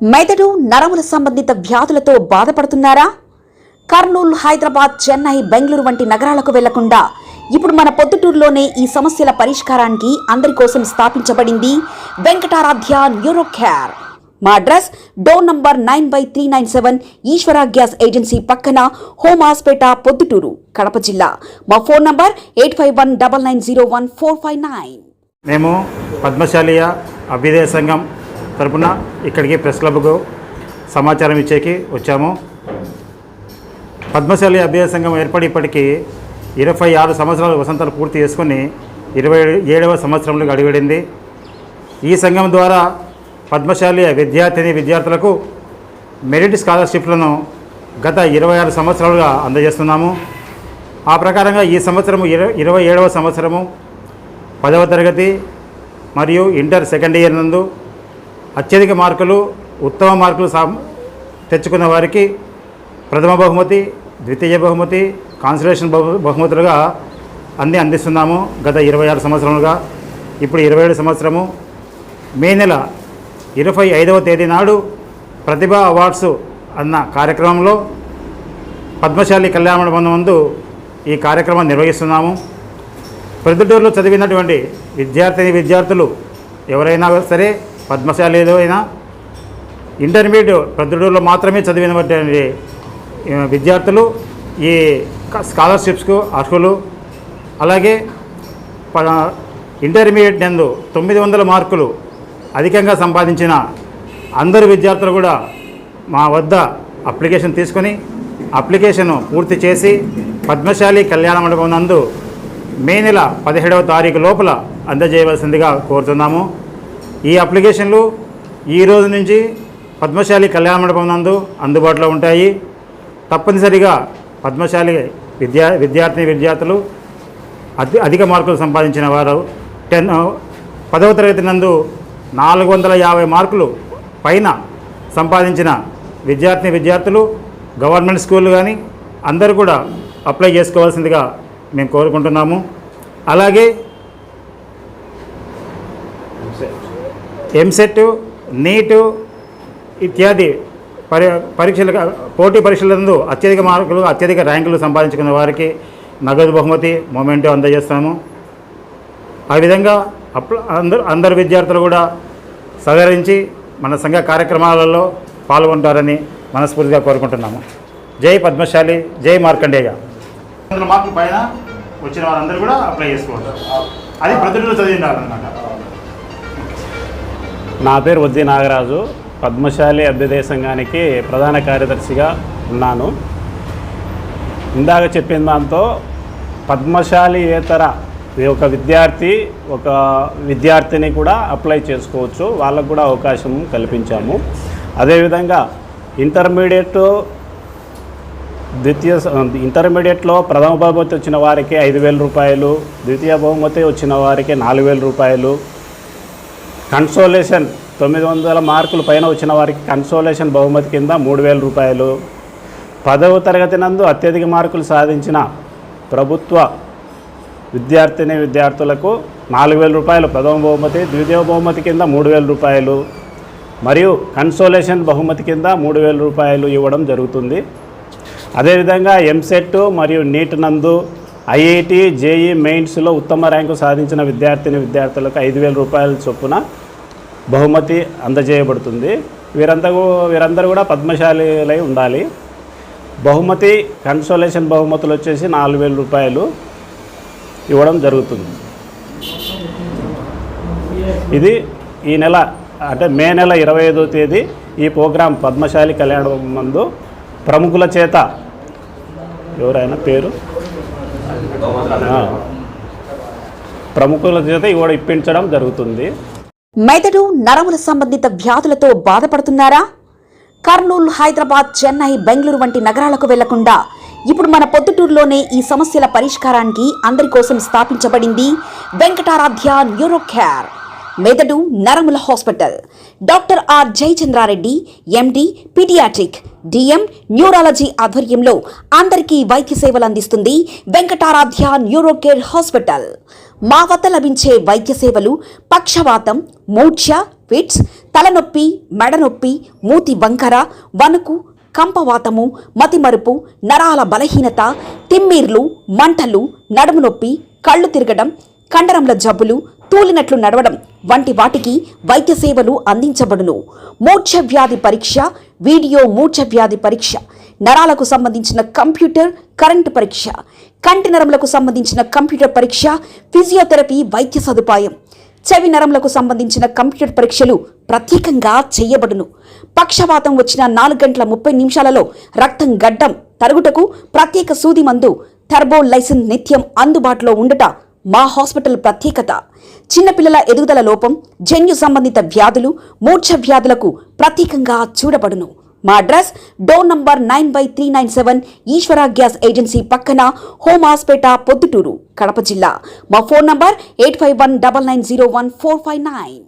మెదడు నరముల సంబంధిత వ్యాధులతో బాధపడుతున్నారా? కర్నూలు, హైదరాబాద్, చెన్నై, బెంగళూరు వంటి నగరాలకు వెళ్లకుండా ఇప్పుడు మన పొద్దుటూరులోనే ఈ సమస్యల పరిష్కారానికి అందరి కోసం స్థాపించబడింది వెంకటారాధ్య న్యూరో కేర్. మా అడ్రస్ డోర్ నంబర్ 9/397 ఈశ్వర గ్యాస్ ఏజెన్సీ పక్కన, హోమాస్పేట, పొద్దుటూరు, కడప జిల్లా. మా ఫోన్ నంబర్ 8519901459. మేము పద్మశాలియ అభ్యుదయ సంఘం తరపున ఇక్కడికి ప్రెస్ క్లబ్కు సమాచారం ఇచ్చేకి వచ్చాము. పద్మశాలి అభ్యుదయ సంఘం ఏర్పడి ఇప్పటికీ 26 సంవత్సరాలు వసంతాలు పూర్తి చేసుకొని 27వ సంవత్సరంలోకి అడుగుడింది. ఈ సంఘం ద్వారా పద్మశాలి విద్యార్థులకు మెరిట్ స్కాలర్షిప్లను గత 26 సంవత్సరాలుగా అందజేస్తున్నాము. ఆ ప్రకారంగా ఈ సంవత్సరము 27వ సంవత్సరము 10వ తరగతి మరియు ఇంటర్ సెకండ్ ఇయర్ నందు అత్యధిక మార్కులు, ఉత్తమ మార్కులు తెచ్చుకున్న వారికి ప్రథమ బహుమతి, ద్వితీయ బహుమతి, కాన్సలేషన్ బహుమతులుగా అందిస్తున్నాము. గత 26 సంవత్సరాలుగా ఇప్పుడు 27 సంవత్సరము మే నెల 25వ తేదీ నాడు ప్రతిభా అవార్డ్స్ అన్న కార్యక్రమంలో పద్మశాలి కళ్యాణ మండపం నందు ఈ కార్యక్రమాన్ని నిర్వహిస్తున్నాము. ప్రొద్దుటూరులో చదివినటువంటి విద్యార్థులు ఎవరైనా సరే, పద్మశాలిలో అయినా ఇంటర్మీడియట్ ప్రొద్దుటూరులో మాత్రమే చదివినటువంటి విద్యార్థులు ఈ స్కాలర్షిప్స్కు అర్హులు. అలాగే ఇంటర్మీడియట్ నందు 900 మార్కులు అధికంగా సంపాదించిన అందరు విద్యార్థులు కూడా మా వద్ద అప్లికేషన్ తీసుకొని అప్లికేషన్ పూర్తి చేసి పద్మశాలి కళ్యాణ మండపం నందు మే నెల 17వ తారీఖు లోపల అందజేయవలసిందిగా కోరుతున్నాము. ఈ అప్లికేషన్లు ఈ రోజు నుంచి పద్మశాలి కళ్యాణ మండపం నందు అందుబాటులో ఉంటాయి. తప్పనిసరిగా పద్మశాలి విద్యార్థులు అధిక మార్కులు సంపాదించిన వారు 10వ తరగతి నందు 450 మార్కులు పైన సంపాదించిన విద్యార్థులు గవర్నమెంట్ స్కూళ్ళు కానీ అందరూ కూడా అప్లై చేసుకోవాల్సిందిగా మేము కోరుకుంటున్నాము. అలాగే ఎంసెట్, నీటు ఇత్యాది పోటీ పరీక్షలందు అత్యధిక మార్కులు, అత్యధిక ర్యాంకులు సంపాదించుకున్న వారికి నగదు బహుమతి, మొమెంటో అందజేస్తాము. ఆ విధంగా అందరు విద్యార్థులు కూడా సహకరించి మన సంఘ కార్యక్రమాలలో పాల్గొంటారని మనస్ఫూర్తిగా కోరుకుంటున్నాము. జై పద్మశాలి, జై మార్కండేయ. 100 మార్కుల పైన వచ్చిన వారందరూ కూడా అప్లై చేసుకుంటారు. అది ప్రతిరోజు చదివినారన్నమాట. నా పేరు వద్ది నాగరాజు, పద్మశాలి అభ్యుదయ సంఘానికి ప్రధాన కార్యదర్శిగా ఉన్నాను. ఇందాక చెప్పిన దాంతో పద్మశాలియేతర ఒక విద్యార్థిని కూడా అప్లై చేసుకోవచ్చు, వాళ్ళకు కూడా అవకాశం కల్పించాము. అదేవిధంగా ఇంటర్మీడియట్లో ప్రథమ బహుమతి వచ్చిన వారికి 5,000 రూపాయలు, ద్వితీయ బహుమతి వచ్చిన వారికి 4,000 రూపాయలు, కన్సోలేషన్ 900 మార్కులు పైన వచ్చిన వారికి కన్సోలేషన్ బహుమతి కింద 3,000 రూపాయలు, 10వ తరగతి నందు అత్యధిక మార్కులు సాధించిన ప్రభుత్వ విద్యార్థులకు 4,000 రూపాయలు ప్రథమ బహుమతి, ద్వితీయ బహుమతి కింద 3,000 రూపాయలు మరియు కన్సోలేషన్ బహుమతి కింద 3,000 రూపాయలు ఇవ్వడం జరుగుతుంది. అదేవిధంగా ఎంసెట్ మరియు నీట్ నందు ఐఐటి, జేఈ మెయిన్స్లో ఉత్తమ ర్యాంకు సాధించిన విద్యార్థులకు 5,000 రూపాయల చొప్పున బహుమతి అందజేయబడుతుంది. వీరందరూ కూడా పద్మశాలిలై ఉండాలి. బహుమతి, కన్సోలేషన్ బహుమతులు వచ్చేసి 4,000 రూపాయలు ఇవ్వడం జరుగుతుంది. ఇది ఈ నెల అంటే మే నెల 25వ తేదీ ఈ ప్రోగ్రాం పద్మశాలి కళ్యాణ మందు ప్రముఖుల చేత ఎవరైనా పేరు ప్రముఖుల చేత ఇప్పించడం జరుగుతుంది. మెదడు నరముల సంబంధిత వ్యాధులతో బాధపడుతున్నారా? కర్నూలు, హైదరాబాద్, చెన్నై, బెంగళూరు వంటి నగరాలకు వెళ్లకుండా ఇప్పుడు మన పొద్దుటూరులోనే ఈ సమస్యల పరిష్కారానికి అందరి కోసం స్థాపించబడింది వెంకటారాధ్య న్యూరో కేర్. మెదడు నరముల hospital. Doctor R Jayachandra Reddy, MD, paediatric, DM, neurology ఆధ్వర్యంలో అందరికీ వైద్య సేవలు అందిస్తుంది వెంకటారాధ్య న్యూరో కేర్ హాస్పిటల్. మా వద్ద లభించే వైద్య సేవలు పక్షవాతం, మూర్ఛ, ఫిట్స్, తలనొప్పి, మెడనొప్పి, మూతి వంకర, వణుకు, కంపవాతము, మతిమరుపు, నరాల బలహీనత, తిమ్మిర్లు, మంటలు, నడుము నొప్పి, కళ్ళు తిరగడం, కండరముల జబ్బులు, తూలినట్లు నడవడం వంటి వాటికి వైద్య సేవలు అందించబడును. మూర్ఛ వ్యాధి పరీక్ష, వీడియో మూర్ఛ వ్యాధి పరీక్ష, నరాలకు సంబంధించిన కంప్యూటర్ కరెంటు పరీక్ష, కంటి నరములకు సంబంధించిన కంప్యూటర్ పరీక్ష, ఫిజియోథెరపీ వైద్య సదుపాయం, చెవి నరములకు సంబంధించిన కంప్యూటర్ పరీక్షలు ప్రత్యేకంగా చేయబడును. పక్షవాతం వచ్చిన 4 గంటల 30 నిమిషాలలో రక్తం గడ్డం తరుగుటకు ప్రత్యేక సూది మందు థర్బోలైసిన్ నిత్యం అందుబాటులో ఉండుట మా హాస్పిటల్ ప్రత్యేకత. చిన్నపిల్లల ఎదుగుదల లోపం, జన్యు సంబంధిత వ్యాధులు, మూర్ఛ వ్యాధులకు ప్రత్యేకంగా చూడబడును. మా అడ్రస్ డోర్ నంబర్ 9/397 ఈశ్వర గ్యాస్ ఏజెన్సీ పక్కన, హోమాస్పేట, పొద్దుటూరు, కడప జిల్లా. మా ఫోన్ నంబర్ 8519901459.